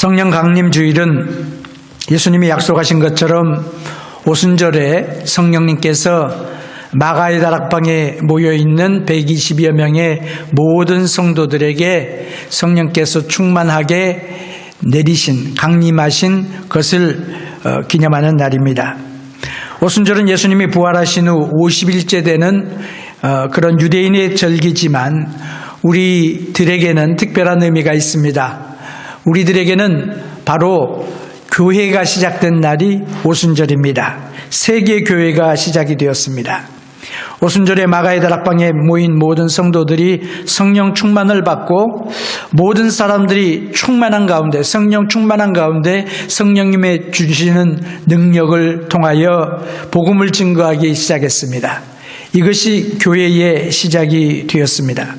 성령 강림 주일은 예수님이 약속하신 것처럼 오순절에 성령님께서 마가의 다락방에 모여있는 120여 명의 모든 성도들에게 성령께서 충만하게 내리신, 강림하신 것을 기념하는 날입니다. 오순절은 예수님이 부활하신 후 50일째 되는 그런 유대인의 절기지만 우리들에게는 특별한 의미가 있습니다. 우리들에게는 바로 교회가 시작된 날이 오순절입니다. 세계 교회가 시작이 되었습니다. 오순절에 마가의 다락방에 모인 모든 성도들이 성령 충만을 받고 모든 사람들이 충만한 가운데, 성령 충만한 가운데 성령님의 주시는 능력을 통하여 복음을 증거하기 시작했습니다. 이것이 교회의 시작이 되었습니다.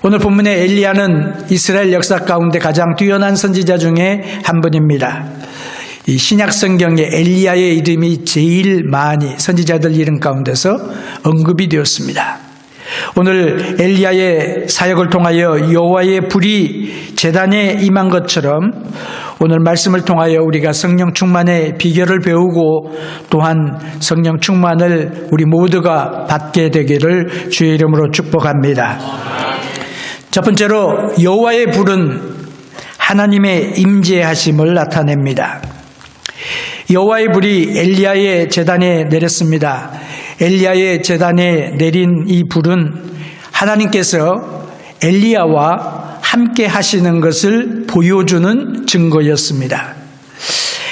오늘 본문의 엘리야는 이스라엘 역사 가운데 가장 뛰어난 선지자 중에 한 분입니다. 이 신약 성경에 엘리야의 이름이 제일 많이 선지자들 이름 가운데서 언급이 되었습니다. 오늘 엘리야의 사역을 통하여 여호와의 불이 제단에 임한 것처럼 오늘 말씀을 통하여 우리가 성령 충만의 비결을 배우고 또한 성령 충만을 우리 모두가 받게 되기를 주의 이름으로 축복합니다. 첫 번째로 여호와의 불은 하나님의 임재하심을 나타냅니다. 여호와의 불이 엘리야의 제단에 내렸습니다. 엘리야의 제단에 내린 이 불은 하나님께서 엘리야와 함께 하시는 것을 보여주는 증거였습니다.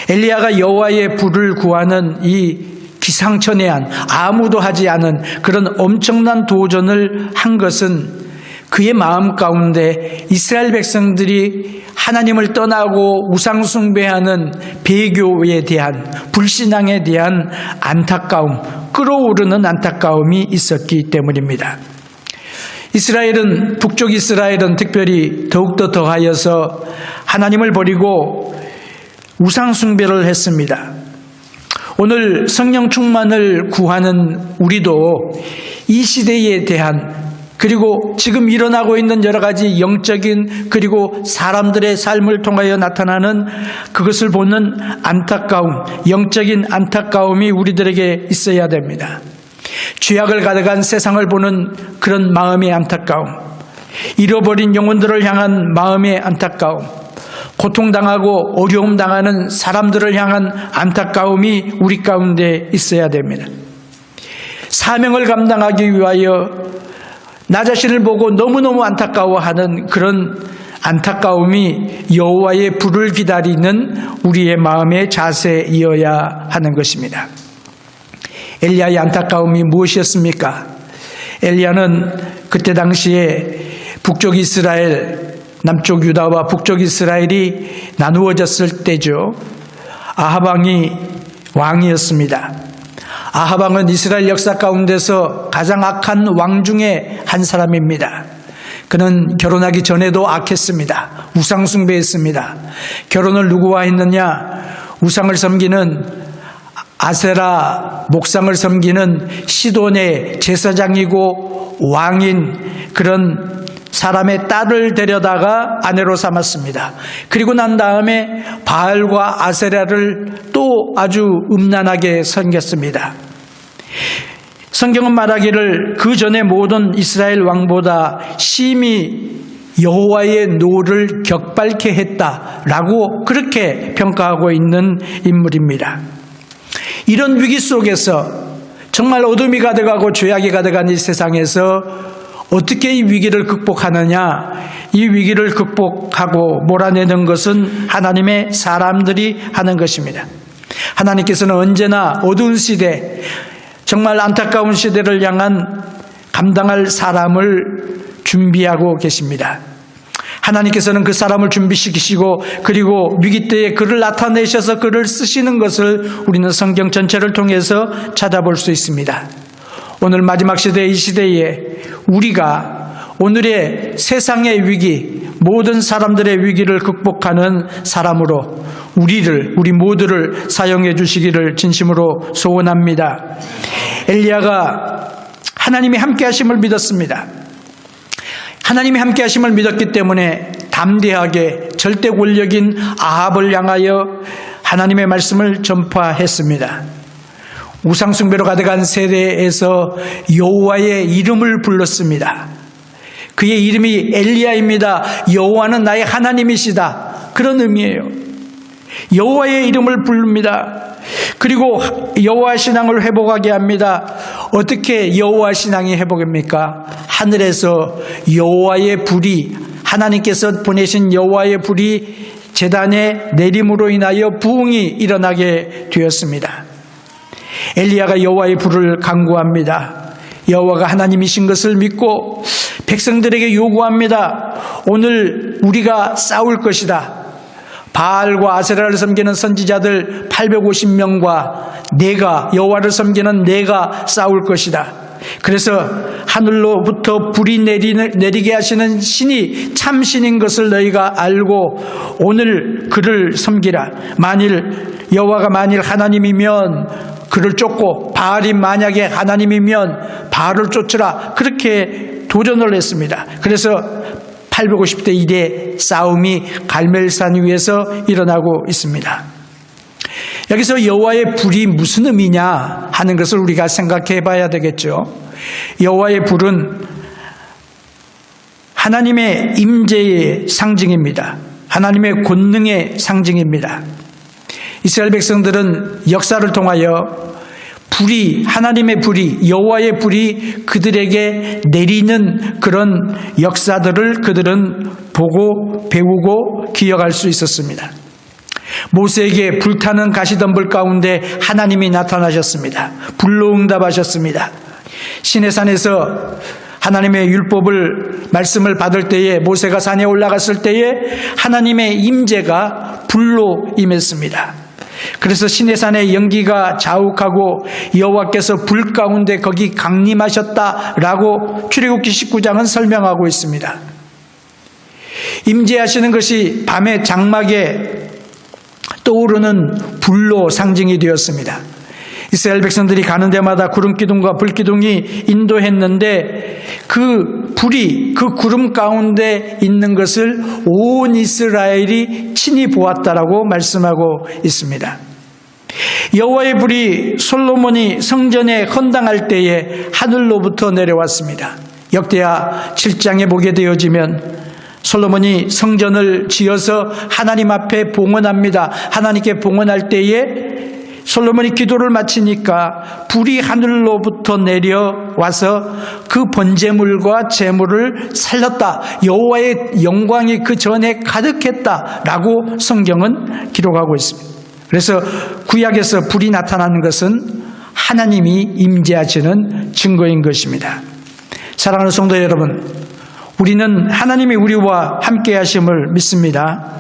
엘리야가 여호와의 불을 구하는 이 기상천외한 아무도 하지 않은 그런 엄청난 도전을 한 것은 그의 마음 가운데 이스라엘 백성들이 하나님을 떠나고 우상 숭배하는 배교에 대한 불신앙에 대한 안타까움, 끓어오르는 안타까움이 있었기 때문입니다. 북쪽 이스라엘은 특별히 더욱더 더하여서 하나님을 버리고 우상 숭배를 했습니다. 오늘 성령 충만을 구하는 우리도 이 시대에 대한 그리고 지금 일어나고 있는 여러 가지 영적인 그리고 사람들의 삶을 통하여 나타나는 그것을 보는 안타까움, 영적인 안타까움이 우리들에게 있어야 됩니다. 죄악을 가득한 세상을 보는 그런 마음의 안타까움, 잃어버린 영혼들을 향한 마음의 안타까움, 고통당하고 어려움 당하는 사람들을 향한 안타까움이 우리 가운데 있어야 됩니다. 사명을 감당하기 위하여 나 자신을 보고 너무너무 안타까워하는 그런 안타까움이 여호와의 불을 기다리는 우리의 마음의 자세이어야 하는 것입니다. 엘리야의 안타까움이 무엇이었습니까? 엘리야는 그때 당시에 북쪽 이스라엘, 남쪽 유다와 북쪽 이스라엘이 나누어졌을 때죠. 아합 왕이 왕이었습니다. 아합 왕은 이스라엘 역사 가운데서 가장 악한 왕 중에 한 사람입니다. 그는 결혼하기 전에도 악했습니다. 우상 숭배했습니다. 결혼을 누구와 했느냐? 우상을 섬기는 아세라 목상을 섬기는 시돈의 제사장이고 왕인 그런 사람의 딸을 데려다가 아내로 삼았습니다. 그리고 난 다음에 바알과 아세라를 또 아주 음란하게 섬겼습니다. 성경은 말하기를 그 전에 모든 이스라엘 왕보다 심히 여호와의 노를 격발케 했다라고 그렇게 평가하고 있는 인물입니다. 이런 위기 속에서 정말 어둠이 가득하고 죄악이 가득한 이 세상에서 어떻게 이 위기를 극복하느냐? 이 위기를 극복하고 몰아내는 것은 하나님의 사람들이 하는 것입니다. 하나님께서는 언제나 어두운 시대, 정말 안타까운 시대를 향한 감당할 사람을 준비하고 계십니다. 하나님께서는 그 사람을 준비시키시고 그리고 위기 때에 그를 나타내셔서 그를 쓰시는 것을 우리는 성경 전체를 통해서 찾아볼 수 있습니다. 오늘 마지막 시대 이 시대에 우리가 오늘의 세상의 위기, 모든 사람들의 위기를 극복하는 사람으로 우리 모두를 사용해 주시기를 진심으로 소원합니다. 엘리야가 하나님이 함께 하심을 믿었습니다. 하나님이 함께 하심을 믿었기 때문에 담대하게 절대 권력인 아합을 향하여 하나님의 말씀을 전파했습니다. 우상숭배로 가득한 세대에서 여호와의 이름을 불렀습니다. 그의 이름이 엘리야입니다. 여호와는 나의 하나님이시다. 그런 의미예요. 여호와의 이름을 부릅니다. 그리고 여호와 신앙을 회복하게 합니다. 어떻게 여호와 신앙이 회복입니까? 하늘에서 여호와의 불이, 하나님께서 보내신 여호와의 불이 제단에 내림으로 인하여 부흥이 일어나게 되었습니다. 엘리야가 여호와의 불을 간구합니다. 여호와가 하나님이신 것을 믿고 백성들에게 요구합니다. 오늘 우리가 싸울 것이다. 바알과 아세라를 섬기는 선지자들 850명과 내가, 여호와를 섬기는 내가 싸울 것이다. 그래서 하늘로부터 불이 내리게 하시는 신이 참신인 것을 너희가 알고 오늘 그를 섬기라. 여호와가 만일 하나님이면 그를 쫓고, 바알이 만약에 하나님이면 바알을 쫓으라. 그렇게 도전을 했습니다. 그래서 850대 1의 싸움이 갈멜산 위에서 일어나고 있습니다. 여기서 여호와의 불이 무슨 의미냐 하는 것을 우리가 생각해 봐야 되겠죠. 여호와의 불은 하나님의 임재의 상징입니다. 하나님의 권능의 상징입니다. 이스라엘 백성들은 역사를 통하여 하나님의 불이, 여호와의 불이 그들에게 내리는 그런 역사들을 그들은 보고 배우고 기억할 수 있었습니다. 모세에게 불타는 가시덤불 가운데 하나님이 나타나셨습니다. 불로 응답하셨습니다. 시내산에서 하나님의 말씀을 받을 때에, 모세가 산에 올라갔을 때에 하나님의 임재가 불로 임했습니다. 그래서 시내산의 연기가 자욱하고 여호와께서 불 가운데 거기 강림하셨다라고 출애굽기 19장은 설명하고 있습니다. 임재하시는 것이 밤의 장막에 떠오르는 불로 상징이 되었습니다. 이스라엘 백성들이 가는 데마다 구름기둥과 불기둥이 인도했는데 그 불이 그 구름 가운데 있는 것을 온 이스라엘이 친히 보았다라고 말씀하고 있습니다. 여호와의 불이 솔로몬이 성전에 헌당할 때에 하늘로부터 내려왔습니다. 역대하 7장에 보게 되어지면 솔로몬이 성전을 지어서 하나님 앞에 봉헌합니다. 하나님께 봉헌할 때에 솔로몬이 기도를 마치니까 불이 하늘로부터 내려와서 그 번제물과 제물을 살렸다. 여호와의 영광이 그 전에 가득했다라고 성경은 기록하고 있습니다. 그래서 구약에서 불이 나타나는 것은 하나님이 임재하시는 증거인 것입니다. 사랑하는 성도 여러분, 우리는 하나님이 우리와 함께 하심을 믿습니다.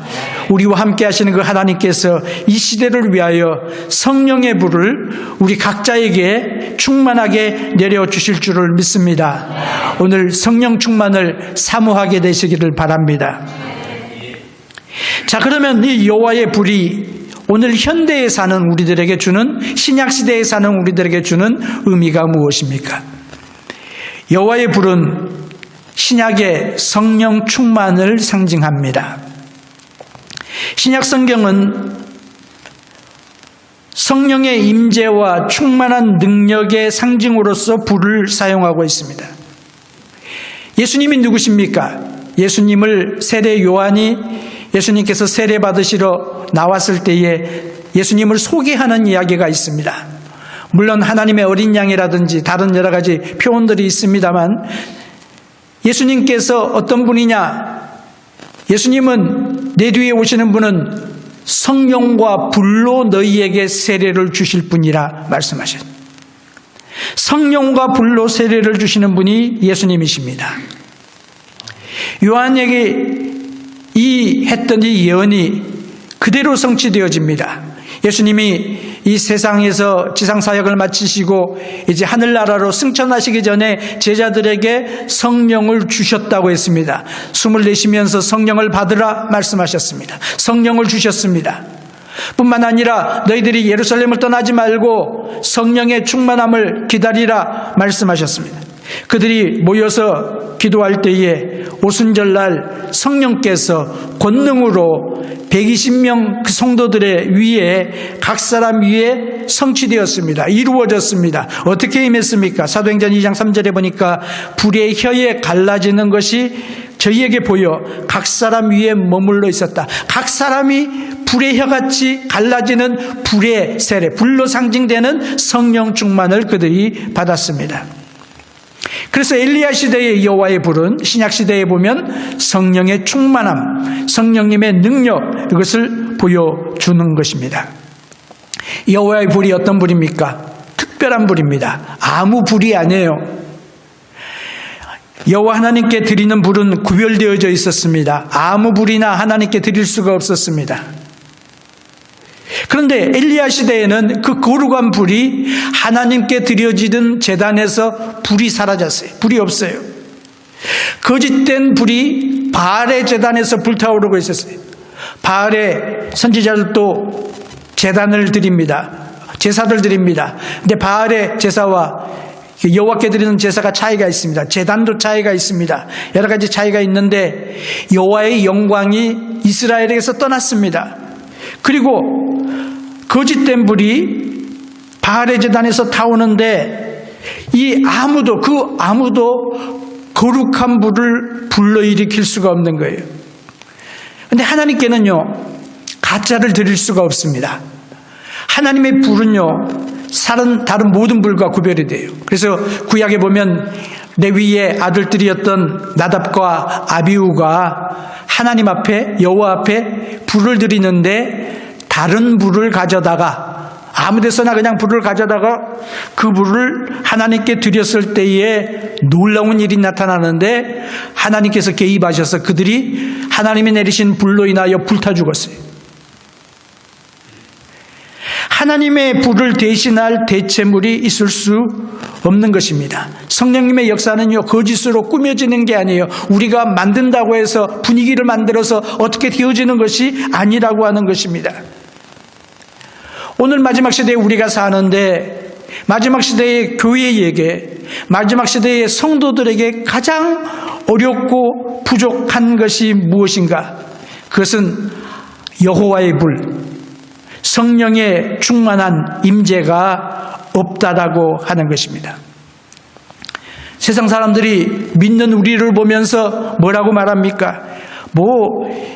우리와 함께 하시는 그 하나님께서 이 시대를 위하여 성령의 불을 우리 각자에게 충만하게 내려주실 줄을 믿습니다. 오늘 성령 충만을 사모하게 되시기를 바랍니다. 자, 그러면 이 여호와의 불이 오늘 현대에 사는 우리들에게 주는, 신약시대에 사는 우리들에게 주는 의미가 무엇입니까? 여호와의 불은 신약의 성령 충만을 상징합니다. 신약 성경은 성령의 임재와 충만한 능력의 상징으로서 불을 사용하고 있습니다. 예수님이 누구십니까? 예수님을 세례 요한이 예수님께서 세례 받으시러 나왔을 때에 예수님을 소개하는 이야기가 있습니다. 물론 하나님의 어린 양이라든지 다른 여러 가지 표현들이 있습니다만 예수님께서 어떤 분이냐? 예수님은 내 뒤에 오시는 분은 성령과 불로 너희에게 세례를 주실 분이라 말씀하셨습니다. 성령과 불로 세례를 주시는 분이 예수님이십니다. 요한에게 했던 이 예언이 그대로 성취되어집니다. 예수님이 이 세상에서 지상사역을 마치시고 이제 하늘나라로 승천하시기 전에 제자들에게 성령을 주셨다고 했습니다. 숨을 내쉬면서 성령을 받으라 말씀하셨습니다. 성령을 주셨습니다. 뿐만 아니라 너희들이 예루살렘을 떠나지 말고 성령의 충만함을 기다리라 말씀하셨습니다. 그들이 모여서 기도할 때에 오순절날 성령께서 권능으로 120명 그 성도들의 위에 각 사람 위에 성취되었습니다. 이루어졌습니다. 어떻게 임했습니까? 사도행전 2장 3절에 보니까 불의 혀에 갈라지는 것이 저희에게 보여 각 사람 위에 머물러 있었다. 각 사람이 불의 혀같이 갈라지는 불의 세례, 불로 상징되는 성령 충만을 그들이 받았습니다. 그래서 엘리야 시대의 여호와의 불은 신약 시대에 보면 성령의 충만함, 성령님의 능력, 이것을 보여주는 것입니다. 여호와의 불이 어떤 불입니까? 특별한 불입니다. 아무 불이 아니에요. 여호와 하나님께 드리는 불은 구별되어져 있었습니다. 아무 불이나 하나님께 드릴 수가 없었습니다. 그런데 엘리야 시대에는 그 거룩한 불이 하나님께 드려지던 제단에서 불이 사라졌어요. 불이 없어요. 거짓된 불이 바알의 제단에서 불타오르고 있었어요. 바알의 선지자들도 제단을 드립니다. 제사를 드립니다. 근데 바알의 제사와 여호와께 드리는 제사가 차이가 있습니다. 제단도 차이가 있습니다. 여러 가지 차이가 있는데 여호와의 영광이 이스라엘에게서 떠났습니다. 그리고 거짓된 불이 바알의 제단에서 타오는데 아무도 거룩한 불을 불러일으킬 수가 없는 거예요. 그런데 하나님께는요, 가짜를 드릴 수가 없습니다. 하나님의 불은요, 다른 모든 불과 구별이 돼요. 그래서 구약에 보면 레위의 아들들이었던 나답과 아비후가 하나님 앞에, 여호와 앞에 불을 드리는데 다른 불을 가져다가 아무 데서나 그냥 불을 가져다가 그 불을 하나님께 드렸을 때에 놀라운 일이 나타나는데 하나님께서 개입하셔서 그들이 하나님이 내리신 불로 인하여 불타 죽었어요. 하나님의 불을 대신할 대체물이 있을 수 없는 것입니다. 성령님의 역사는요, 거짓으로 꾸며지는 게 아니에요. 우리가 만든다고 해서 분위기를 만들어서 어떻게 되어지는 것이 아니라고 하는 것입니다. 오늘 마지막 시대에 우리가 사는데 마지막 시대의 교회에게, 마지막 시대의 성도들에게 가장 어렵고 부족한 것이 무엇인가? 그것은 여호와의 불, 성령의 충만한 임재가 없다라고 하는 것입니다. 세상 사람들이 믿는 우리를 보면서 뭐라고 말합니까?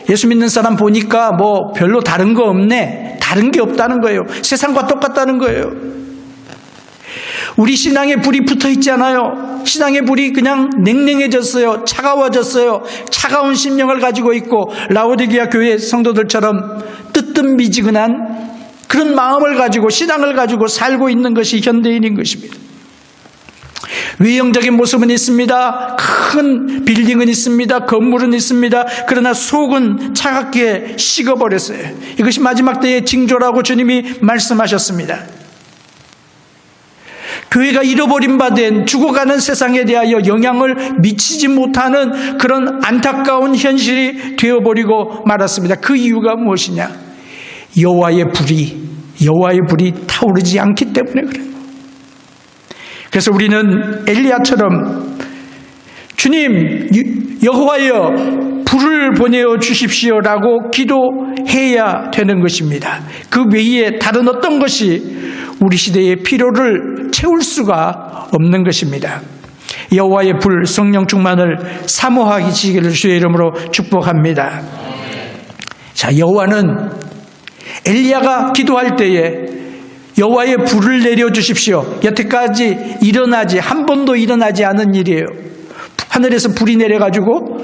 예수 믿는 사람 보니까 별로 다른 거 없네. 다른 게 없다는 거예요. 세상과 똑같다는 거예요. 우리 신앙에 불이 붙어 있잖아요. 신앙의 불이 그냥 냉랭해졌어요. 차가워졌어요. 차가운 심령을 가지고 있고 라오디게아 교회 성도들처럼 뜨뜻미지근한 그런 마음을 가지고 신앙을 가지고 살고 있는 것이 현대인인 것입니다. 외형적인 모습은 있습니다. 큰 빌딩은 있습니다. 건물은 있습니다. 그러나 속은 차갑게 식어버렸어요. 이것이 마지막 때의 징조라고 주님이 말씀하셨습니다. 교회가 잃어버린 바 된 죽어가는 세상에 대하여 영향을 미치지 못하는 그런 안타까운 현실이 되어버리고 말았습니다. 그 이유가 무엇이냐? 여호와의 불이 타오르지 않기 때문에 그래요. 그래서 우리는 엘리야처럼 주님, 여호와여 불을 보내어 주십시오라고 기도해야 되는 것입니다. 그 외에 다른 어떤 것이 우리 시대의 필요를 채울 수가 없는 것입니다. 여호와의 불, 성령 충만을 사모하시기를 주의 이름으로 축복합니다. 자, 여호와는 엘리야가 기도할 때에 여호와의 불을 내려주십시오. 여태까지 한 번도 일어나지 않은 일이에요. 하늘에서 불이 내려가지고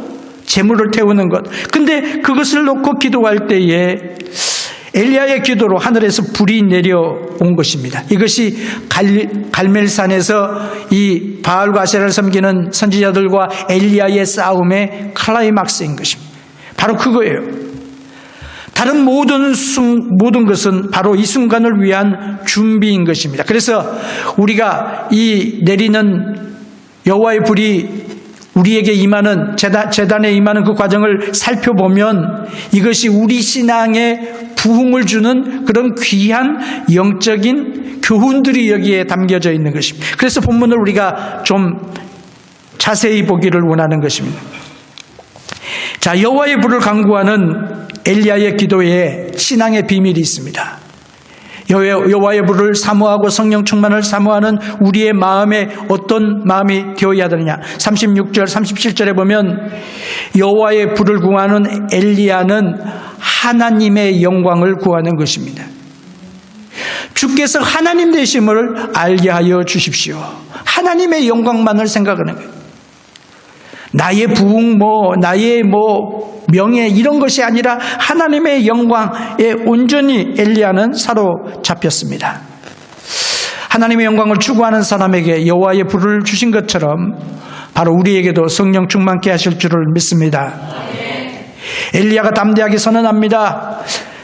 재물을 태우는 것. 근데 그것을 놓고 기도할 때에 엘리야의 기도로 하늘에서 불이 내려온 것입니다. 이것이 갈멜산에서 이 바알과 아세라를 섬기는 선지자들과 엘리야의 싸움의 클라이막스인 것입니다. 바로 그거예요. 다른 모든 것은 바로 이 순간을 위한 준비인 것입니다. 그래서 우리가 이 내리는 여호와의 불이 우리에게 임하는 제단에 임하는 그 과정을 살펴보면 이것이 우리 신앙에 부흥을 주는 그런 귀한 영적인 교훈들이 여기에 담겨져 있는 것입니다. 그래서 본문을 우리가 좀 자세히 보기를 원하는 것입니다. 자, 여호와의 불을 간구하는 엘리야의 기도에 신앙의 비밀이 있습니다. 여호와의 불을 사모하고 성령 충만을 사모하는 우리의 마음에 어떤 마음이 되어야 되느냐. 36절 37절에 보면 여호와의 불을 구하는 엘리야는 하나님의 영광을 구하는 것입니다. 주께서 하나님 되심을 알게 하여 주십시오. 하나님의 영광만을 생각하는 거예요. 나의 부흥, 나의 명예 이런 것이 아니라 하나님의 영광에 온전히 엘리야는 사로잡혔습니다. 하나님의 영광을 추구하는 사람에게 여호와의 불을 주신 것처럼 바로 우리에게도 성령 충만케 하실 줄을 믿습니다. 엘리야가 담대하게 선언합니다.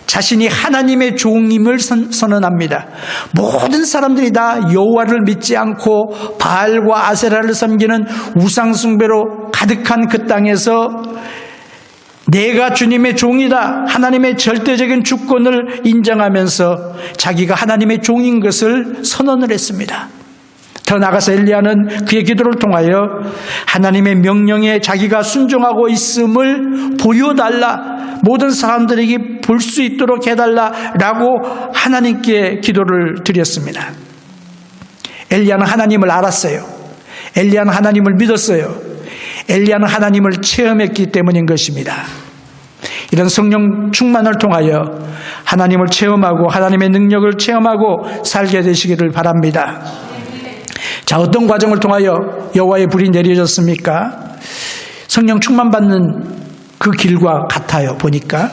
자신이 하나님의 종임을 선언합니다. 모든 사람들이 다 여호와를 믿지 않고 바알과 아세라를 섬기는 우상 숭배로 가득한 그 땅에서 내가 주님의 종이다, 하나님의 절대적인 주권을 인정하면서 자기가 하나님의 종인 것을 선언을 했습니다. 더 나아가서 엘리야는 그의 기도를 통하여 하나님의 명령에 자기가 순종하고 있음을 보여달라, 모든 사람들에게 볼 수 있도록 해달라라고 하나님께 기도를 드렸습니다. 엘리야는 하나님을 알았어요. 엘리야는 하나님을 믿었어요. 엘리야는 하나님을 체험했기 때문인 것입니다. 이런 성령 충만을 통하여 하나님을 체험하고 하나님의 능력을 체험하고 살게 되시기를 바랍니다. 자, 어떤 과정을 통하여 여호와의 불이 내려졌습니까? 성령 충만받는 그 길과 같아요, 보니까.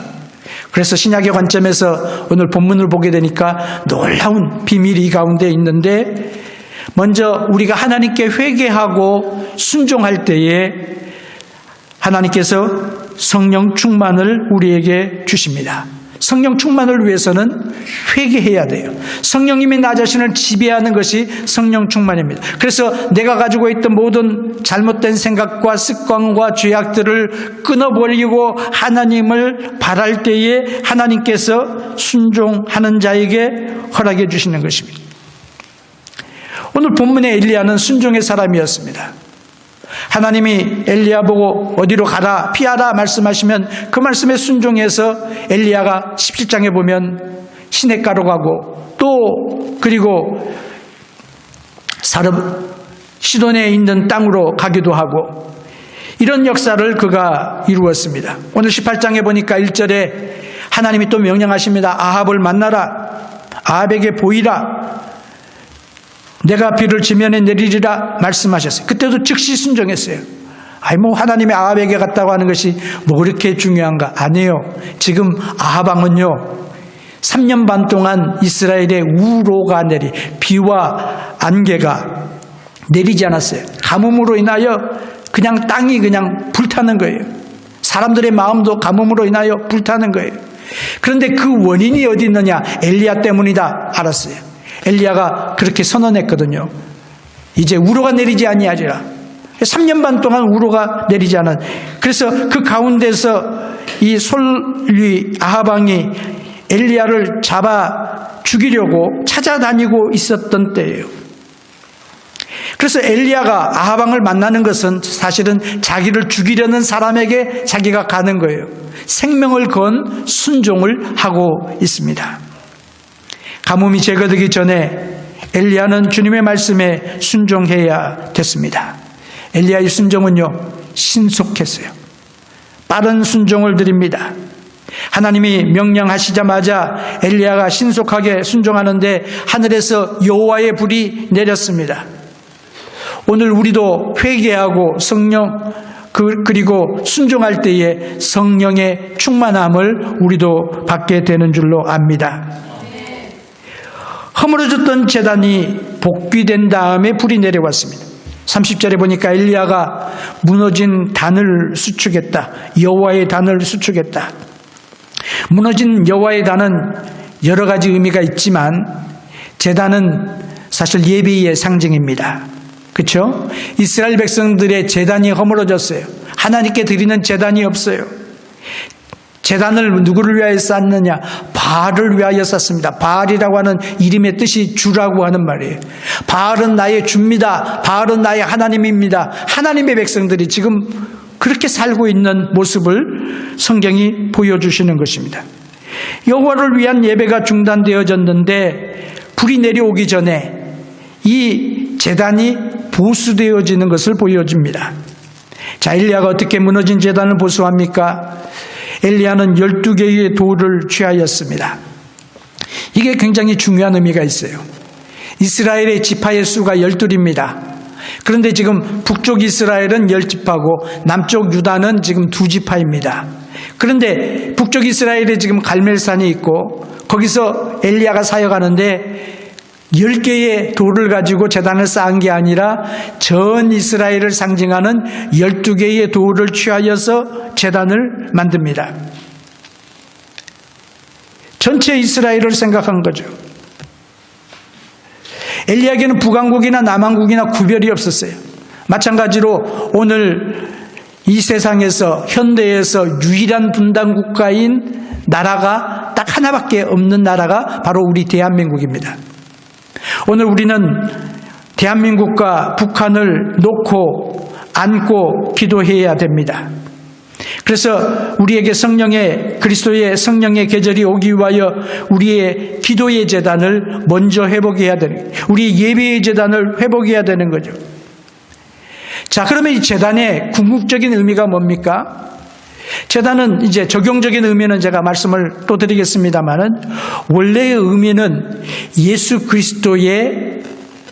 그래서 신약의 관점에서 오늘 본문을 보게 되니까 놀라운 비밀이 이 가운데 있는데, 먼저 우리가 하나님께 회개하고 순종할 때에 하나님께서 성령 충만을 우리에게 주십니다. 성령 충만을 위해서는 회개해야 돼요. 성령님이 나 자신을 지배하는 것이 성령 충만입니다. 그래서 내가 가지고 있던 모든 잘못된 생각과 습관과 죄악들을 끊어버리고 하나님을 바랄 때에 하나님께서 순종하는 자에게 허락해 주시는 것입니다. 오늘 본문의 엘리야는 순종의 사람이었습니다. 하나님이 엘리야 보고 어디로 가라, 피하라 말씀하시면 그 말씀에 순종해서 엘리야가 17장에 보면 시냇가로 가고 또 그리고 시돈에 있는 땅으로 가기도 하고 이런 역사를 그가 이루었습니다. 오늘 18장에 보니까 1절에 하나님이 또 명령하십니다. 아합을 만나라, 아합에게 보이라, 내가 비를 지면에 내리리라 말씀하셨어요. 그때도 즉시 순종했어요. 하나님이 아합에게 갔다고 하는 것이 뭐 그렇게 중요한가? 아니에요. 지금 아합 왕은요, 3년 반 동안 이스라엘에 우로가 비와 안개가 내리지 않았어요. 가뭄으로 인하여 그냥 땅이 그냥 불타는 거예요. 사람들의 마음도 가뭄으로 인하여 불타는 거예요. 그런데 그 원인이 어디 있느냐? 엘리야 때문이다 알았어요. 엘리야가 그렇게 선언했거든요. 이제 우로가 내리지 아니하리라. 3년 반 동안 우로가 내리지 않았. 그래서 그 가운데서 이 솔리 아합 왕이 엘리야를 잡아 죽이려고 찾아다니고 있었던 때예요. 그래서 엘리야가 아합 왕을 만나는 것은 사실은 자기를 죽이려는 사람에게 자기가 가는 거예요. 생명을 건 순종을 하고 있습니다. 가뭄이 제거되기 전에 엘리야는 주님의 말씀에 순종해야 됐습니다. 엘리야의 순종은요, 신속했어요. 빠른 순종을 드립니다. 하나님이 명령하시자마자 엘리야가 신속하게 순종하는데 하늘에서 여호와의 불이 내렸습니다. 오늘 우리도 회개하고 그리고 순종할 때에 성령의 충만함을 우리도 받게 되는 줄로 압니다. 허물어졌던 제단이 복귀된 다음에 불이 내려왔습니다. 30절에 보니까 엘리야가 무너진 단을 수축했다. 여호와의 단을 수축했다. 무너진 여호와의 단은 여러 가지 의미가 있지만 제단은 사실 예배의 상징입니다. 그렇죠? 이스라엘 백성들의 제단이 허물어졌어요. 하나님께 드리는 제단이 없어요. 제단을 누구를 위하여 쌓느냐? 바알을 위하여 쌌습니다. 바알이라고 하는 이름의 뜻이 주라고 하는 말이에요. 바알은 나의 주입니다. 바알은 나의 하나님입니다. 하나님의 백성들이 지금 그렇게 살고 있는 모습을 성경이 보여주시는 것입니다. 여호와를 위한 예배가 중단되어졌는데 불이 내려오기 전에 이 제단이 보수되어지는 것을 보여줍니다. 자, 엘리야가 어떻게 무너진 제단을 보수합니까? 엘리야는 12개의 돌을 취하였습니다. 이게 굉장히 중요한 의미가 있어요. 이스라엘의 지파의 수가 12입니다. 그런데 지금 북쪽 이스라엘은 10지파고 남쪽 유다는 지금 2지파입니다. 그런데 북쪽 이스라엘에 지금 갈멜산이 있고 거기서 엘리야가 사역하는데 10개의 돌을 가지고 제단을 쌓은 게 아니라 전 이스라엘을 상징하는 12개의 돌을 취하여서 제단을 만듭니다. 전체 이스라엘을 생각한 거죠. 엘리야에게는 북왕국이나 남왕국이나 구별이 없었어요. 마찬가지로 오늘 이 세상에서 현대에서 유일한 분단 국가인 나라가 딱 하나밖에 없는 나라가 바로 우리 대한민국입니다. 오늘 우리는 대한민국과 북한을 놓고 안고 기도해야 됩니다. 그래서 우리에게 그리스도의 성령의 계절이 오기 위하여 우리의 기도의 재단을 먼저 회복해야 되는 거예요. 우리의 예배의 재단을 회복해야 되는 거죠. 자, 그러면 이 재단의 궁극적인 의미가 뭡니까? 재단은 이제 적용적인 의미는 제가 말씀을 또 드리겠습니다만은 원래의 의미는 예수 그리스도의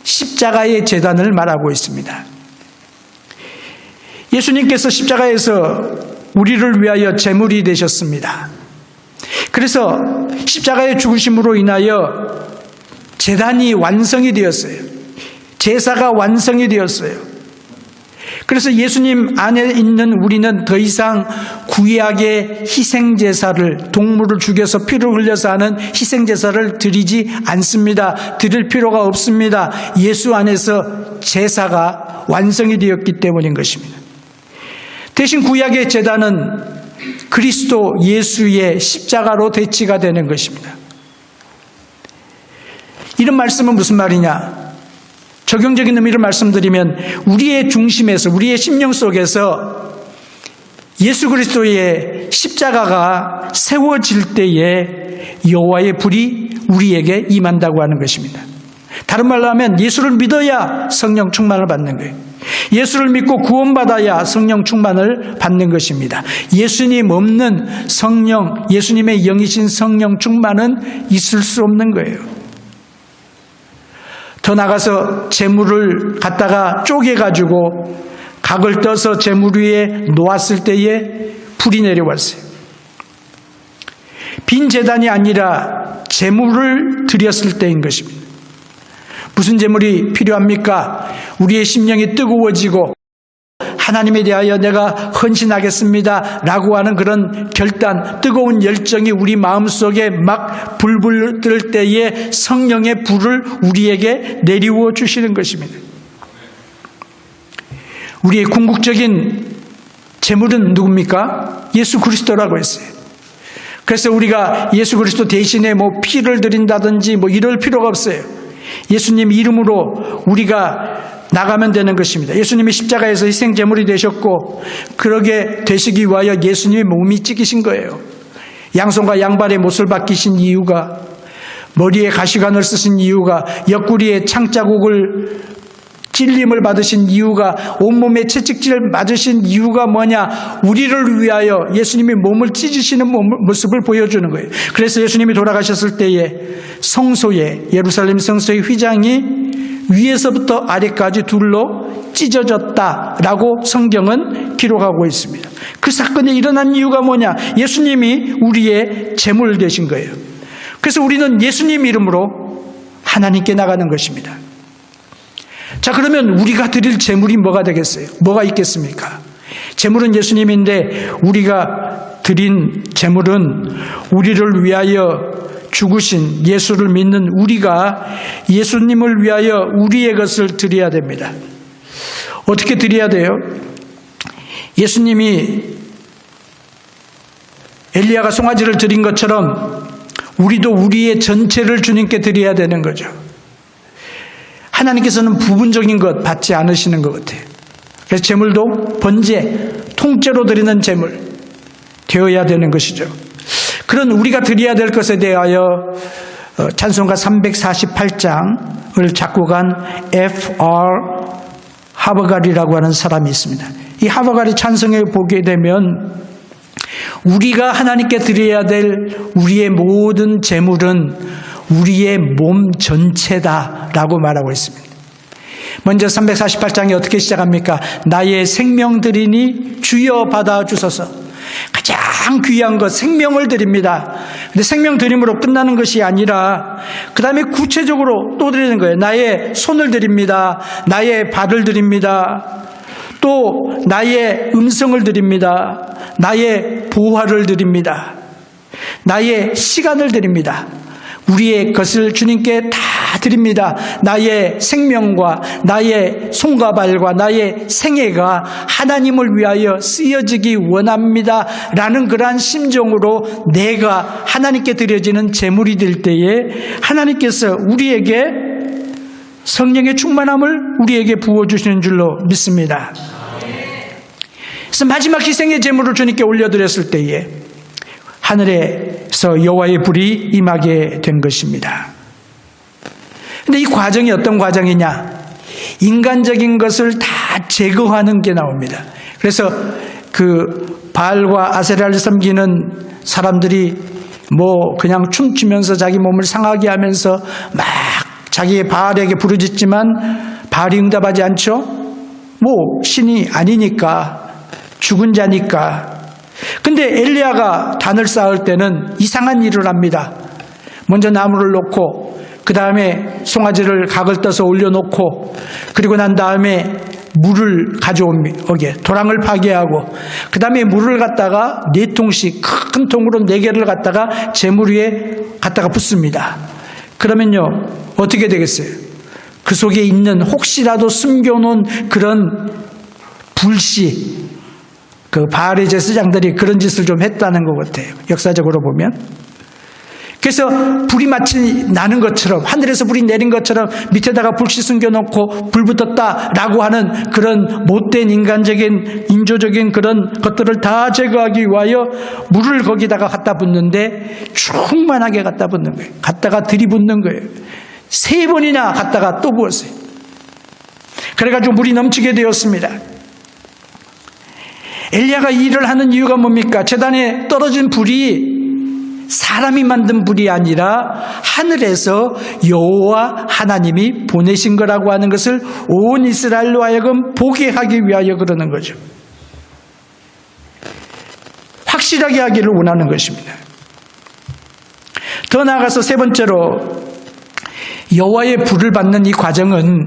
십자가의 재단을 말하고 있습니다. 예수님께서 십자가에서 우리를 위하여 제물이 되셨습니다. 그래서 십자가의 죽으심으로 인하여 제단이 완성이 되었어요. 제사가 완성이 되었어요. 그래서 예수님 안에 있는 우리는 더 이상 구약의 희생제사를, 동물을 죽여서 피를 흘려서 하는 희생제사를 드리지 않습니다. 드릴 필요가 없습니다. 예수 안에서 제사가 완성이 되었기 때문인 것입니다. 대신 구약의 제단은 그리스도 예수의 십자가로 대치가 되는 것입니다. 이런 말씀은 무슨 말이냐? 적용적인 의미를 말씀드리면 우리의 중심에서, 우리의 심령 속에서 예수 그리스도의 십자가가 세워질 때에 여호와의 불이 우리에게 임한다고 하는 것입니다. 다른 말로 하면 예수를 믿어야 성령 충만을 받는 거예요. 예수를 믿고 구원받아야 성령 충만을 받는 것입니다. 예수님 없는 성령, 예수님의 영이신 성령 충만은 있을 수 없는 거예요. 더 나가서 재물을 갖다가 쪼개가지고 각을 떠서 재물 위에 놓았을 때에 불이 내려왔어요. 빈 제단이 아니라 재물을 드렸을 때인 것입니다. 무슨 재물이 필요합니까? 우리의 심령이 뜨거워지고 하나님에 대하여 내가 헌신하겠습니다 라고 하는 그런 결단, 뜨거운 열정이 우리 마음속에 막 불불 뜰 때에 성령의 불을 우리에게 내리워 주시는 것입니다. 우리의 궁극적인 재물은 누굽니까? 예수 그리스도라고 했어요. 그래서 우리가 예수 그리스도 대신에 피를 드린다든지 이럴 필요가 없어요. 예수님 이름으로 우리가 나가면 되는 것입니다. 예수님이 십자가에서 희생제물이 되셨고 그러게 되시기 위하여 예수님의 몸이 찢기신 거예요. 양손과 양발에 못을 박히신 이유가, 머리에 가시관을 쓰신 이유가, 옆구리에 창자국을 찔림을 받으신 이유가, 온몸에 채찍질을 맞으신 이유가 뭐냐? 우리를 위하여 예수님이 몸을 찢으시는 모습을 보여주는 거예요. 그래서 예수님이 돌아가셨을 때에 성소에, 예루살렘 성소의 휘장이 위에서부터 아래까지 둘로 찢어졌다라고 성경은 기록하고 있습니다. 그 사건이 일어난 이유가 뭐냐? 예수님이 우리의 제물 되신 거예요. 그래서 우리는 예수님 이름으로 하나님께 나가는 것입니다. 자, 그러면 우리가 드릴 제물이 뭐가 되겠어요? 뭐가 있겠습니까? 제물은 예수님인데 우리가 드린 제물은 우리를 위하여 죽으신 예수를 믿는 우리가 예수님을 위하여 우리의 것을 드려야 됩니다. 어떻게 드려야 돼요? 예수님이 엘리야가 송아지를 드린 것처럼 우리도 우리의 전체를 주님께 드려야 되는 거죠. 하나님께서는 부분적인 것 받지 않으시는 것 같아요. 그래서 제물도 번제, 통째로 드리는 제물 되어야 되는 것이죠. 그런 우리가 드려야 될 것에 대하여 찬송가 348장을 작곡한 F.R. 하버갈이라고 하는 사람이 있습니다. 이 하버갈이 찬송에 보게 되면 우리가 하나님께 드려야 될 우리의 모든 제물은 우리의 몸 전체다라고 말하고 있습니다. 먼저 348장이 어떻게 시작합니까? 나의 생명 드리니 주여 받아주소서. 가장 귀한 것 생명을 드립니다. 근데 생명 드림으로 끝나는 것이 아니라 그 다음에 구체적으로 또 드리는 거예요. 나의 손을 드립니다. 나의 발을 드립니다. 또 나의 음성을 드립니다. 나의 보화를 드립니다. 나의 시간을 드립니다. 우리의 것을 주님께 다 드립니다. 나의 생명과 나의 손과 발과 나의 생애가 하나님을 위하여 쓰여지기 원합니다 라는 그러한 심정으로 내가 하나님께 드려지는 제물이 될 때에 하나님께서 우리에게 성령의 충만함을 우리에게 부어주시는 줄로 믿습니다. 그래서 마지막 희생의 제물을 주님께 올려드렸을 때에 하늘에서 여호와의 불이 임하게 된 것입니다. 그런데 이 과정이 어떤 과정이냐? 인간적인 것을 다 제거하는 게 나옵니다. 그래서 그 바알과 아세라를 섬기는 사람들이 뭐 그냥 춤추면서 자기 몸을 상하게 하면서 막 자기의 바알에게 부르짖지만 바알이 응답하지 않죠? 뭐 신이 아니니까, 죽은 자니까. 근데 엘리야가 단을 쌓을 때는 이상한 일을 합니다. 먼저 나무를 놓고 그 다음에 송아지를 각을 떠서 올려놓고 그리고 난 다음에 물을 가져오게 도랑을 파괴하고 그 다음에 물을 갖다가 4통씩 큰 통으로 4개를 갖다가 제물 위에 갖다가 붓습니다. 그러면요 어떻게 되겠어요? 그 속에 있는 혹시라도 숨겨놓은 그런 불씨, 그 바알의 제사장들이 그런 짓을 좀 했다는 것 같아요. 역사적으로 보면. 그래서 불이 마치 나는 것처럼, 하늘에서 불이 내린 것처럼 밑에다가 불씨 숨겨놓고 불 붙었다라고 하는 그런 못된 인간적인 인조적인 그런 것들을 다 제거하기 위하여 물을 거기다가 갖다 붓는데 충만하게 갖다 붓는 거예요. 갖다가 들이붓는 거예요. 3번이나 갖다가 또 부었어요. 그래가지고 물이 넘치게 되었습니다. 엘리야가 이 일을 하는 이유가 뭡니까? 제단에 떨어진 불이 사람이 만든 불이 아니라 하늘에서 여호와 하나님이 보내신 거라고 하는 것을 온 이스라엘로 하여금 보게 하기 위하여 그러는 거죠. 확실하게 하기를 원하는 것입니다. 더 나아가서 3번째로 여호와의 불을 받는 이 과정은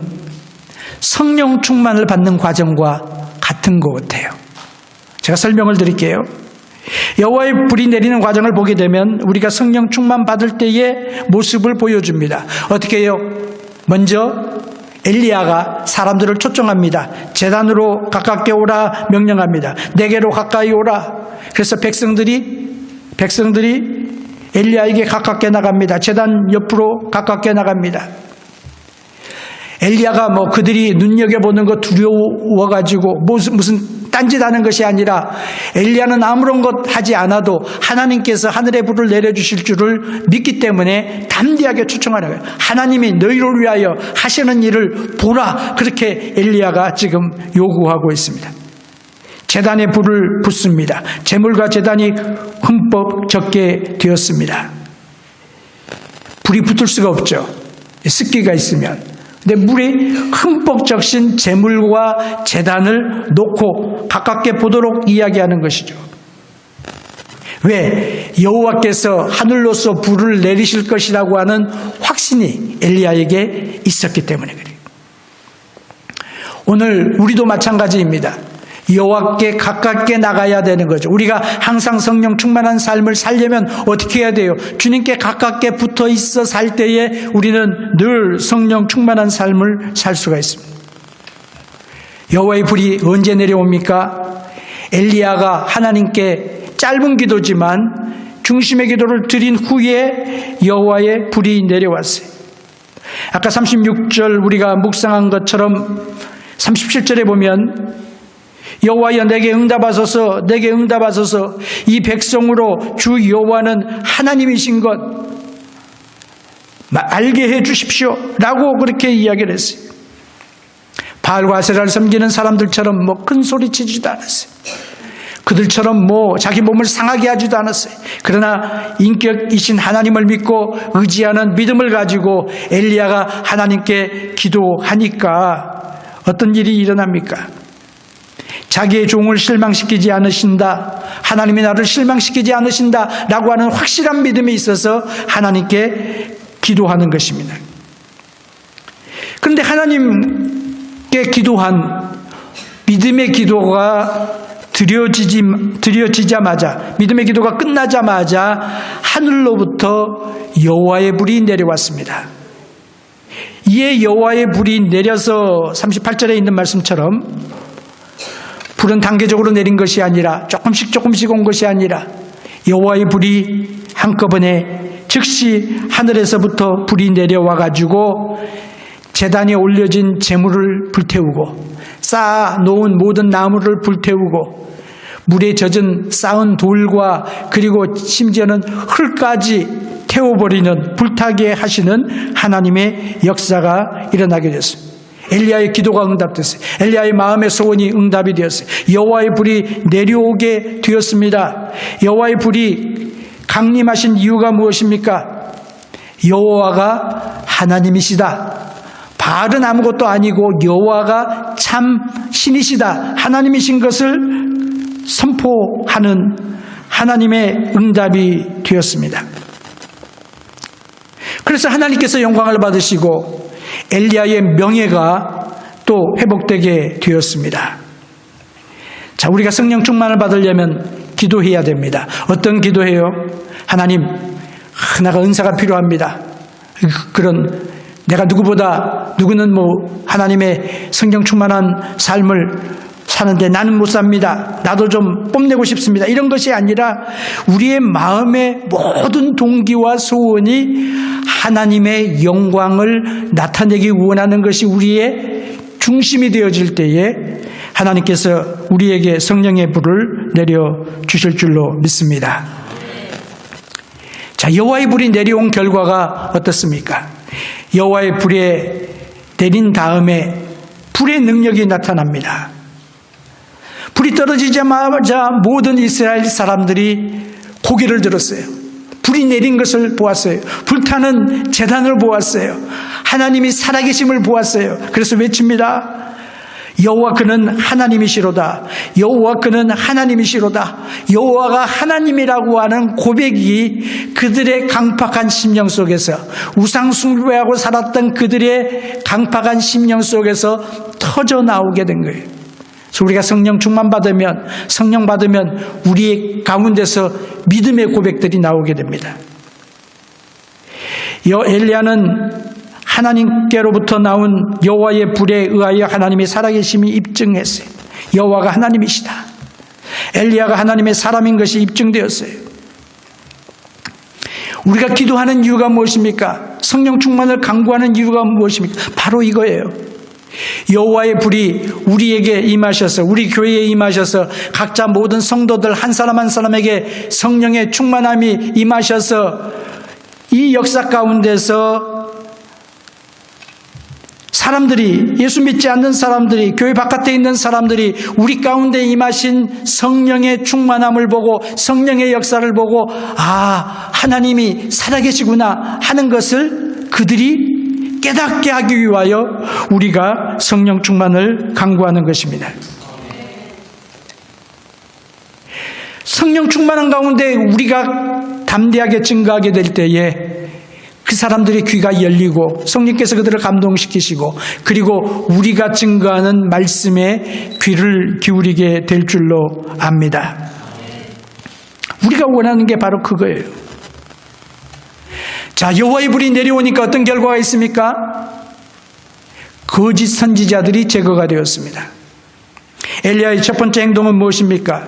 성령 충만을 받는 과정과 같은 것 같아요. 제가 설명을 드릴게요. 여호와의 불이 내리는 과정을 보게 되면 우리가 성령 충만 받을 때의 모습을 보여줍니다. 어떻게 해요? 먼저 엘리야가 사람들을 초청합니다. 제단으로 가깝게 오라 명령합니다. 내게로 가까이 오라. 그래서 백성들이 엘리야에게 가깝게 나갑니다. 제단 옆으로 가깝게 나갑니다. 엘리야가 뭐 그들이 눈여겨보는 거 두려워가지고 무슨 딴짓하는 것이 아니라 엘리야는 아무런 것 하지 않아도 하나님께서 하늘의 불을 내려주실 줄을 믿기 때문에 담대하게 초청하는 거예요. 하나님이 너희를 위하여 하시는 일을 보라. 그렇게 엘리야가 지금 요구하고 있습니다. 제단에 불을 붓습니다. 제물과 제단이 흠뻑 적게 되었습니다. 불이 붙을 수가 없죠. 습기가 있으면. 근데 물이 흠뻑 적신 제물과 제단을 놓고 가깝게 보도록 이야기하는 것이죠. 왜? 여호와께서 하늘로서 불을 내리실 것이라고 하는 확신이 엘리야에게 있었기 때문에 그래요. 오늘 우리도 마찬가지입니다. 여호와께 가깝게 나가야 되는 거죠. 우리가 항상 성령 충만한 삶을 살려면 어떻게 해야 돼요? 주님께 가깝게 붙어 있어 살 때에 우리는 늘 성령 충만한 삶을 살 수가 있습니다. 여호와의 불이 언제 내려옵니까? 엘리야가 하나님께 짧은 기도지만 중심의 기도를 드린 후에 여호와의 불이 내려왔어요. 아까 36절 우리가 묵상한 것처럼 37절에 보면 여호와여 내게 응답하소서 내게 응답하소서 이 백성으로 주 여호와는 하나님이신 것 알게 해 주십시오 라고 그렇게 이야기를 했어요. 바알과 아세라를 섬기는 사람들처럼 큰 소리 치지도 않았어요. 그들처럼 자기 몸을 상하게 하지도 않았어요. 그러나 인격이신 하나님을 믿고 의지하는 믿음을 가지고 엘리야가 하나님께 기도하니까 어떤 일이 일어납니까? 자기의 종을 실망시키지 않으신다, 하나님이 나를 실망시키지 않으신다 라고 하는 확실한 믿음이 있어서 하나님께 기도하는 것입니다. 그런데 하나님께 기도한 믿음의 기도가 드려지자마자, 믿음의 기도가 끝나자마자 하늘로부터 여호와의 불이 내려왔습니다. 이에 여호와의 불이 내려서 38절에 있는 말씀처럼 불은 단계적으로 내린 것이 아니라 조금씩 온 것이 아니라 여호와의 불이 한꺼번에 즉시 하늘에서부터 불이 내려와 가지고 제단에 올려진 제물을 불태우고 쌓아 놓은 모든 나무를 불태우고 물에 젖은 쌓은 돌과 그리고 심지어는 흙까지 태워버리는 불타게 하시는 하나님의 역사가 일어나게 됐습니다. 엘리야의 기도가 응답됐어요. 엘리야의 마음의 소원이 응답이 되었어요. 여호와의 불이 내려오게 되었습니다. 여호와의 불이 강림하신 이유가 무엇입니까? 여호와가 하나님이시다. 바알은 아무것도 아니고 여호와가 참 신이시다, 하나님이신 것을 선포하는 하나님의 응답이 되었습니다. 그래서 하나님께서 영광을 받으시고 엘리야의 명예가 또 회복되게 되었습니다. 자, 우리가 성령 충만을 받으려면 기도해야 됩니다. 어떤 기도해요? 하나님, 내가 은사가 필요합니다. 그런 내가 누구는 하나님의 성령 충만한 삶을 사는데 나는 못 삽니다. 나도 좀 뽐내고 싶습니다. 이런 것이 아니라 우리의 마음의 모든 동기와 소원이 하나님의 영광을 나타내기 원하는 것이 우리의 중심이 되어질 때에 하나님께서 우리에게 성령의 불을 내려주실 줄로 믿습니다. 자, 여호와의 불이 내려온 결과가 어떻습니까? 여호와의 불에 내린 다음에 불의 능력이 나타납니다. 불이 떨어지자마자 모든 이스라엘 사람들이 고개를 들었어요. 불이 내린 것을 보았어요. 불타는 제단을 보았어요. 하나님이 살아계심을 보았어요. 그래서 외칩니다. 여호와 그는 하나님이시로다. 여호와 그는 하나님이시로다. 여호와가 하나님이라고 하는 고백이 그들의 강팍한 심령 속에서, 우상 숭배하고 살았던 그들의 강팍한 심령 속에서 터져 나오게 된 거예요. 그래서 우리가 성령 받으면 우리의 가운데서 믿음의 고백들이 나오게 됩니다. 엘리야는 하나님께로부터 나온 여호와의 불에 의하여 하나님의 살아계심이 입증했어요. 여호와가 하나님이시다. 엘리야가 하나님의 사람인 것이 입증되었어요. 우리가 기도하는 이유가 무엇입니까? 성령 충만을 강구하는 이유가 무엇입니까? 바로 이거예요. 여호와의 불이 우리에게 임하셔서, 우리 교회에 임하셔서 각자 모든 성도들 한 사람 한 사람에게 성령의 충만함이 임하셔서 이 역사 가운데서 사람들이, 예수 믿지 않는 사람들이, 교회 바깥에 있는 사람들이 우리 가운데 임하신 성령의 충만함을 보고, 성령의 역사를 보고, 하나님이 살아계시구나 하는 것을 그들이 깨닫게 하기 위하여 우리가 성령 충만을 강구하는 것입니다. 성령 충만한 가운데 우리가 담대하게 증거하게 될 때에 그 사람들의 귀가 열리고 성령께서 그들을 감동시키시고, 그리고 우리가 증거하는 말씀에 귀를 기울이게 될 줄로 압니다. 우리가 원하는 게 바로 그거예요. 자, 여호와의 불이 내려오니까 어떤 결과가 있습니까? 거짓 선지자들이 제거가 되었습니다. 엘리야의 첫 번째 행동은 무엇입니까?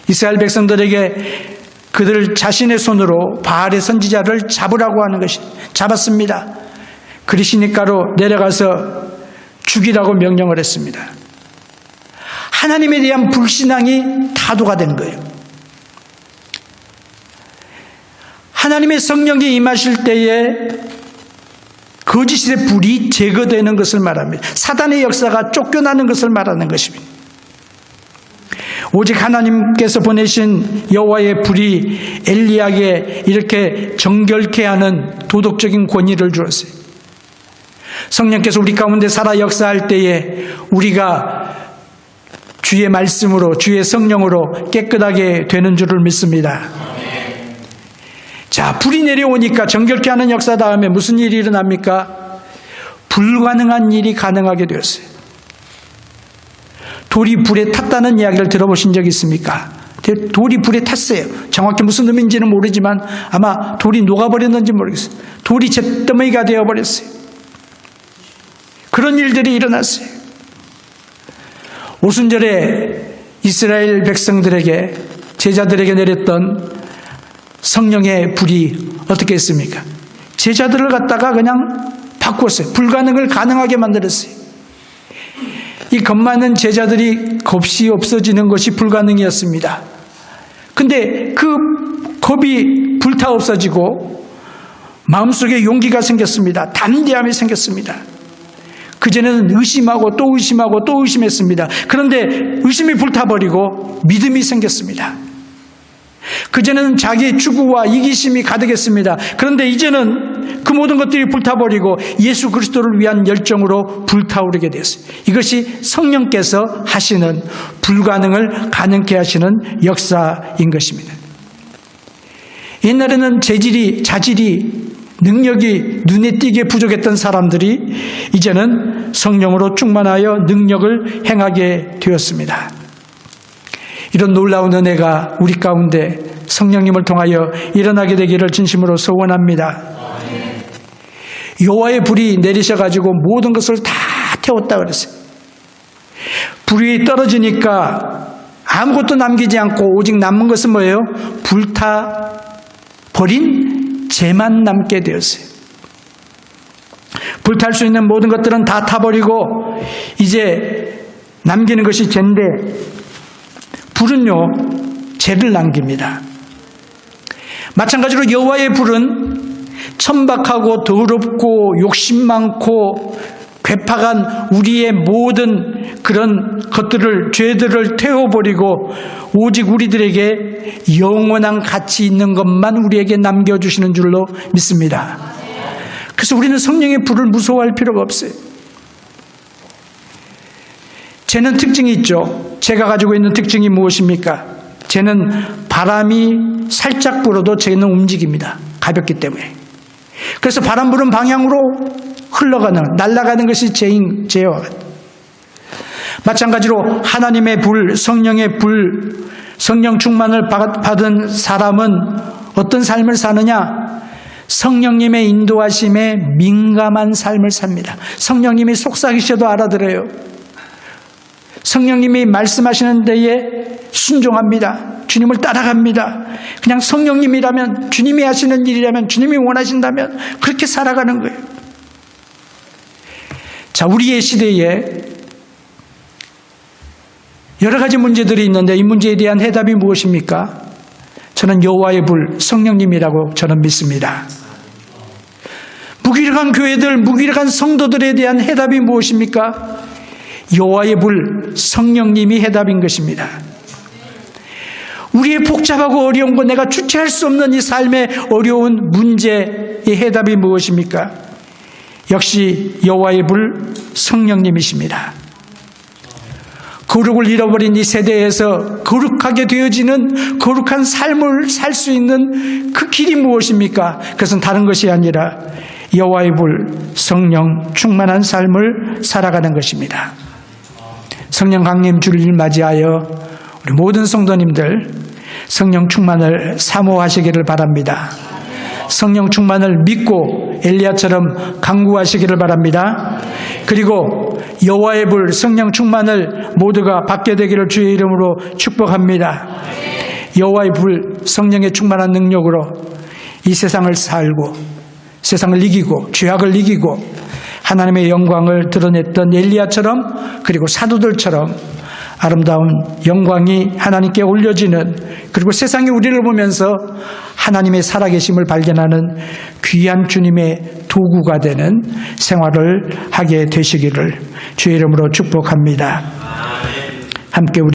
이스라엘 백성들에게 그들 자신의 손으로 바알의 선지자를 잡으라고 하는 것이 잡았습니다. 그리시니까로 내려가서 죽이라고 명령을 했습니다. 하나님에 대한 불신앙이 타도가 된 거예요. 하나님의 성령이 임하실 때에 거짓의 불이 제거되는 것을 말합니다. 사단의 역사가 쫓겨나는 것을 말하는 것입니다. 오직 하나님께서 보내신 여호와의 불이 엘리야에게 이렇게 정결케 하는 도덕적인 권위를 주었어요. 성령께서 우리 가운데 살아 역사할 때에 우리가 주의 말씀으로 주의 성령으로 깨끗하게 되는 줄을 믿습니다. 자, 불이 내려오니까 정결케 하는 역사 다음에 무슨 일이 일어납니까? 불가능한 일이 가능하게 되었어요. 돌이 불에 탔다는 이야기를 들어보신 적 있습니까? 돌이 불에 탔어요. 정확히 무슨 의미인지는 모르지만 아마 돌이 녹아버렸는지 모르겠어요. 돌이 잿더미가 되어버렸어요. 그런 일들이 일어났어요. 오순절에 이스라엘 백성들에게 제자들에게 내렸던 성령의 불이 어떻게 했습니까? 제자들을 갖다가 그냥 바꿨어요. 불가능을 가능하게 만들었어요. 이 겁 많은 제자들이 겁이 없어지는 것이 불가능이었습니다. 근데 그 겁이 불타 없어지고 마음속에 용기가 생겼습니다. 담대함이 생겼습니다. 그전에는 의심하고 또 의심하고 또 의심했습니다. 그런데 의심이 불타버리고 믿음이 생겼습니다. 그전에는 자기의 추구와 이기심이 가득했습니다. 그런데 이제는 그 모든 것들이 불타버리고 예수 그리스도를 위한 열정으로 불타오르게 되었어요. 이것이 성령께서 하시는 불가능을 가능케 하시는 역사인 것입니다. 옛날에는 자질이 능력이 눈에 띄게 부족했던 사람들이 이제는 성령으로 충만하여 능력을 행하게 되었습니다. 이런 놀라운 은혜가 우리 가운데 성령님을 통하여 일어나게 되기를 진심으로 소원합니다. 여호와의 불이 내리셔가지고 모든 것을 다 태웠다 그랬어요. 불이 떨어지니까 아무것도 남기지 않고 오직 남은 것은 뭐예요? 불타버린 재만 남게 되었어요. 불탈 수 있는 모든 것들은 다 타버리고 이제 남기는 것이 재인데 불은요, 재를 남깁니다. 마찬가지로 여호와의 불은 천박하고 더럽고 욕심 많고 괴팍한 우리의 모든 그런 것들을, 죄들을 태워버리고 오직 우리들에게 영원한 가치 있는 것만 우리에게 남겨주시는 줄로 믿습니다. 그래서 우리는 성령의 불을 무서워할 필요가 없어요. 재는 특징이 있죠. 재가 가지고 있는 특징이 무엇입니까? 재는 바람이 살짝 불어도 재는 움직입니다. 가볍기 때문에. 그래서 바람 부는 방향으로 흘러가는, 날아가는 것이 재와 같아요. 마찬가지로 하나님의 불, 성령의 불, 성령 충만을 받은 사람은 어떤 삶을 사느냐? 성령님의 인도하심에 민감한 삶을 삽니다. 성령님이 속삭이셔도 알아들어요. 성령님이 말씀하시는 데에 순종합니다. 주님을 따라갑니다. 그냥 성령님이라면, 주님이 하시는 일이라면, 주님이 원하신다면 그렇게 살아가는 거예요. 자, 우리의 시대에 여러 가지 문제들이 있는데 이 문제에 대한 해답이 무엇입니까? 저는 여호와의 불, 성령님이라고 저는 믿습니다. 무기력한 교회들, 무기력한 성도들에 대한 해답이 무엇입니까? 여호와의 불, 성령님이 해답인 것입니다. 우리의 복잡하고 어려운 것, 내가 주체할 수 없는 이 삶의 어려운 문제의 해답이 무엇입니까? 역시 여호와의 불, 성령님이십니다. 거룩을 잃어버린 이 세대에서 거룩하게 되어지는 거룩한 삶을 살 수 있는 그 길이 무엇입니까? 그것은 다른 것이 아니라 여호와의 불, 성령 충만한 삶을 살아가는 것입니다. 성령 강림 주를 맞이하여 우리 모든 성도님들 성령 충만을 사모하시기를 바랍니다. 성령 충만을 믿고 엘리야처럼 간구하시기를 바랍니다. 그리고 여호와의 불, 성령 충만을 모두가 받게 되기를 주의 이름으로 축복합니다. 여호와의 불, 성령의 충만한 능력으로 이 세상을 살고 세상을 이기고 죄악을 이기고 하나님의 영광을 드러냈던 엘리야처럼 그리고 사도들처럼 아름다운 영광이 하나님께 올려지는, 그리고 세상이 우리를 보면서 하나님의 살아계심을 발견하는 귀한 주님의 도구가 되는 생활을 하게 되시기를 주의 이름으로 축복합니다. 함께 우리